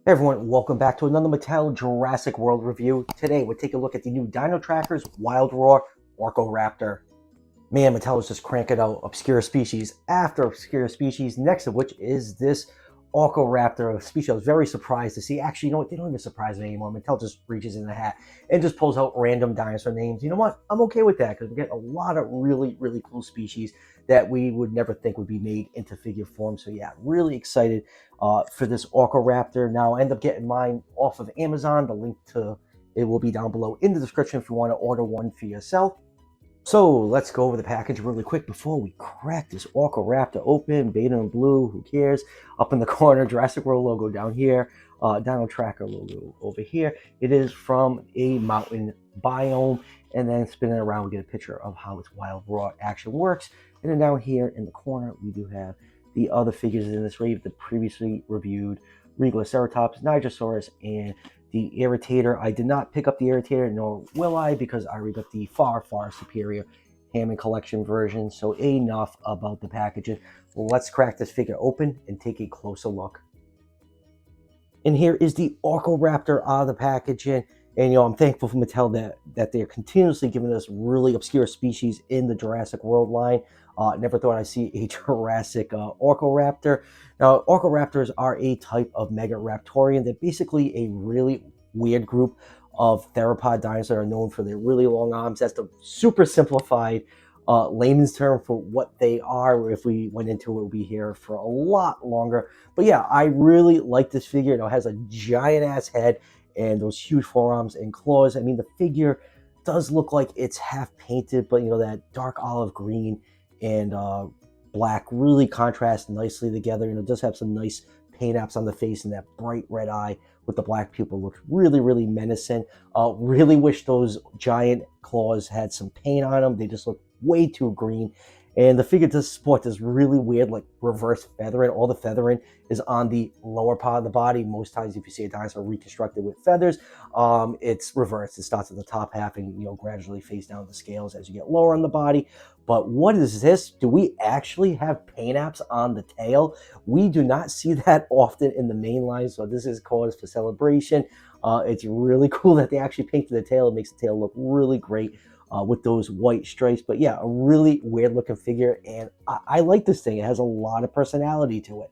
Hey everyone, welcome back to another Mattel Jurassic World review. Today we're taking a look at the new Dino Trackers Wild Roar Orkoraptor. Man, Mattel is just cranking out obscure species after obscure species, next of which is this Orkoraptor, a species I was very surprised to see. Actually, you know what? They don't even surprise me anymore. Mattel just reaches in the hat and just pulls out random dinosaur names. You know what? I'm okay with that because we get a lot of really cool species that we would never think would be made into figure form. So yeah, really excited for this Orkoraptor. Now, I end up getting mine off of Amazon. The link to it will be down below in the description if you want to order one for yourself. So let's go over the package really quick before we crack this Orkoraptor open. Beta and blue, who cares? Up in the corner, Jurassic World logo down here. Dino Tracker logo over here. It is from a mountain biome. And then spinning around, we get a picture of how its wild raw action works. And then down here in the corner, we do have the other figures in this wave, the previously reviewed Regloceratops, Nigrosaurus, and the Irritator. I did not pick up the Irritator, nor will I, because I already got the far superior Hammond Collection version. So enough about the packaging. Let's crack this figure open and take a closer look. And here is the Orkoraptor out of the packaging. And I'm thankful for Mattel that they're continuously giving us really obscure species in the Jurassic World line. Never thought I'd see a Jurassic Orkoraptor. Now, Orkoraptors are a type of Megaraptorian. They're basically a really weird group of theropod dinosaurs that are known for their really long arms. That's the super simplified layman's term for what they are. If we went into it, we'll be here for a lot longer. But yeah, I really like this figure. It has a giant ass head and those huge forearms and claws. I mean, the figure does look like it's half painted, but that dark olive green and black really contrast nicely together. It does have some nice paint apps on the face, and that bright red eye with the black pupil looks really menacing. Really wish those giant claws had some paint on them. They just look way too green. And the figure does sport this really weird, like, reverse feathering. All the feathering is on the lower part of the body. Most times, if you see a dinosaur reconstructed with feathers, it's reversed. It starts at the top half and gradually fades down the scales as you get lower on the body. But what is this? Do we actually have paint apps on the tail? We do not see that often in the main line, so this is cause for celebration. It's really cool that they actually painted the tail. It makes the tail look really great. With those white stripes. But yeah, a really weird looking figure, and I like this thing. It has a lot of personality to it.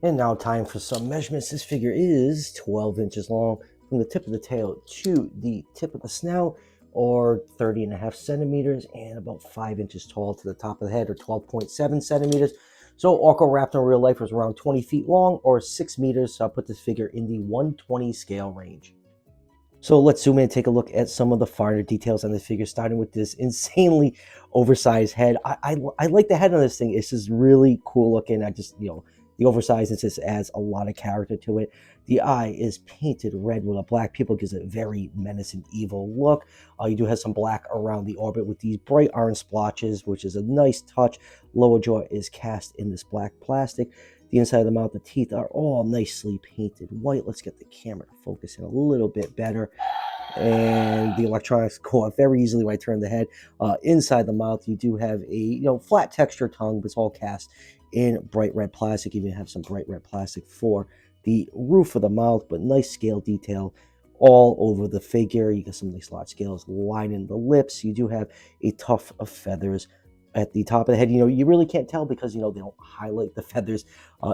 And now time for some measurements. This figure is 12 inches long from the tip of the tail to the tip of the snout, or 30.5 centimeters, and about 5 inches tall to the top of the head, or 12.7 centimeters. So Orkoraptor in real life was around 20 feet long, or 6 meters. So I'll put this figure in the 120 scale range. So let's zoom in and take a look at some of the finer details on this figure, starting with this insanely oversized head. I like the head on this thing. It's just really cool looking. I just, the oversized just adds a lot of character to it. The eye is painted red with a black pupil, gives it a very menacing, evil look. You do have some black around the orbit with these bright orange splotches, which is a nice touch. Lower jaw is cast in this black plastic. The inside of the mouth, the teeth are all nicely painted white. Let's get the camera to focus in a little bit better. And the electronics go off very easily when I turn the head. Inside the mouth, you do have a flat texture tongue, but it's all cast in bright red plastic. You even have some bright red plastic for the roof of the mouth, but nice scale detail all over the figure. You got some nice large scales lining the lips. You do have a tuft of feathers at the top of the head. You really can't tell because they don't highlight the feathers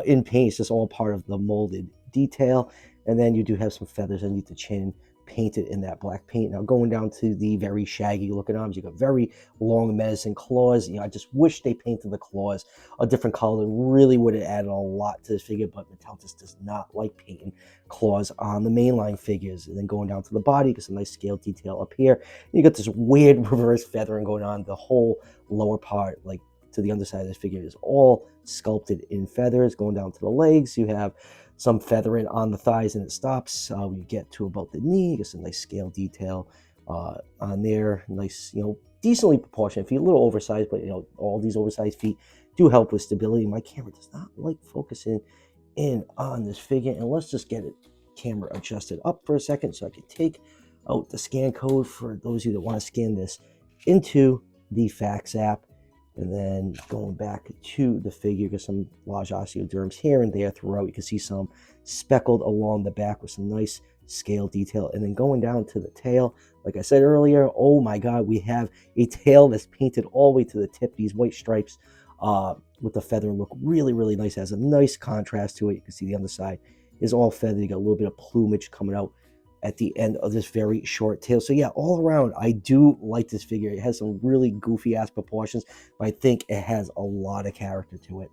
in paint. It's just all part of the molded detail. And then you do have some feathers underneath the chin painted in that black paint. Now going down to the very shaggy looking arms, you got very long menacing claws. I just wish they painted the claws a different color. It really would have added a lot to this figure, but Mattel just does not like painting claws on the mainline figures. And then going down to the body, you got some nice scale detail up here. You got this weird reverse feathering going on. The whole lower part, like to the underside of this figure, is all sculpted in feathers. Going down to the legs, you have some feathering on the thighs, and it stops. We get to about the knee. You get some nice scale detail on there. Nice, decently proportionate feet, a little oversized, but all these oversized feet do help with stability. My camera does not like focusing in on this figure, and let's just get it camera adjusted up for a second so I can take out the scan code for those of you that want to scan this into the fax app. And then going back to the figure, get some large osteoderms here and there throughout. You can see some speckled along the back with some nice scale detail. And then going down to the tail, like I said earlier, oh my God, we have a tail that's painted all the way to the tip. These white stripes with the feather look really, really nice. It has a nice contrast to it. You can see the underside is all feathered. You got a little bit of plumage coming out at the end of this very short tail. So yeah, all around, I do like this figure. It has some really goofy ass proportions, but I think it has a lot of character to it.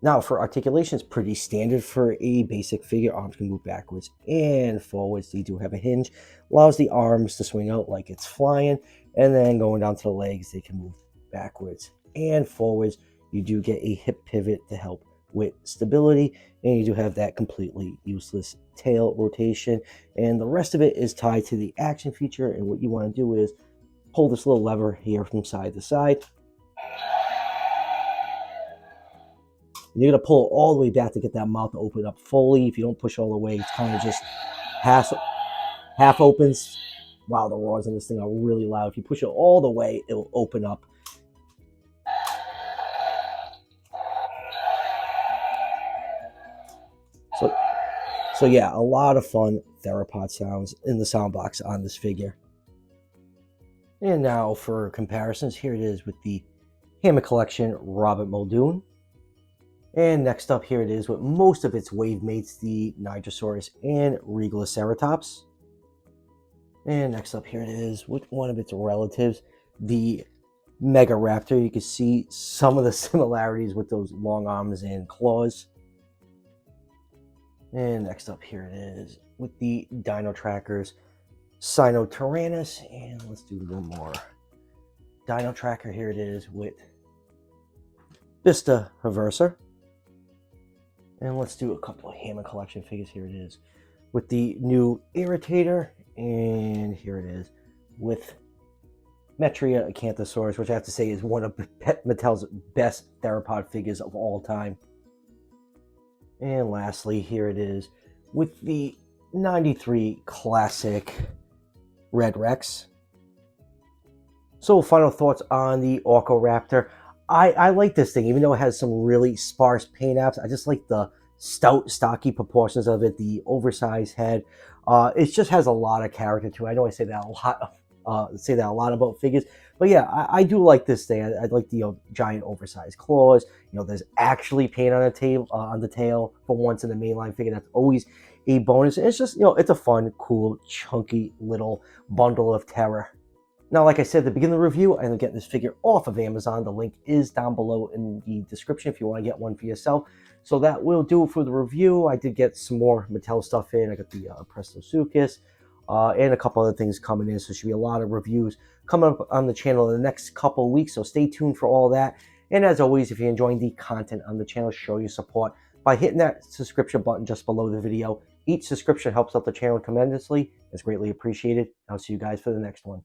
Now for articulation, it's pretty standard for a basic figure. Arms can move backwards and forwards. They do have a hinge, allows the arms to swing out like it's flying, and then going down to the legs, they can move backwards and forwards. You do get a hip pivot to help with stability, and you do have that completely useless tail rotation, and the rest of it is tied to the action feature. And what you want to do is pull this little lever here from side to side, and you're going to pull all the way back to get that mouth to open up fully. If you don't push all the way, it's kind of just half opens. Wow, the roars on this thing are really loud. If you push it all the way, it will open up. So yeah, a lot of fun theropod sounds in the sound box on this figure. And now for comparisons, here it is with the Hammer Collection Robert Muldoon. And next up, here it is with most of its wave mates, the Nigrosaurus and Regaloceratops. And next up, here it is with one of its relatives, the Megaraptor. You can see some of the similarities with those long arms and claws. And next up, here it is with the Dino Trackers Sinotyrannus. And let's do a little more Dino Tracker. Here it is with Vista Haversa. And let's do a couple of Hammer Collection figures. Here it is with the new Irritator. And here it is with Metria Acanthosaurus, which I have to say is one of Mattel's best theropod figures of all time. And lastly, here it is with the 93 Classic Red Rex. So final thoughts on the Orkoraptor. I like this thing, even though it has some really sparse paint apps. I just like the stout, stocky proportions of it, the oversized head. It just has a lot of character to it. I know I say that a lot about figures, but yeah, I do like this thing. I like the giant oversized claws. There's actually paint on the tail for once in the mainline figure. That's always a bonus. And it's just, it's a fun, cool, chunky little bundle of terror. Now, like I said at the beginning of the review, I'm getting this figure off of Amazon. The link is down below in the description if you want to get one for yourself. So that will do it for the review. I did get some more Mattel stuff in. I got the Prestosuchus and a couple other things coming in. So there should be a lot of reviews coming up on the channel in the next couple of weeks. So stay tuned for all that. And as always, if you're enjoying the content on the channel, show your support by hitting that subscription button just below the video. Each subscription helps out the channel tremendously. It's greatly appreciated. I'll see you guys for the next one.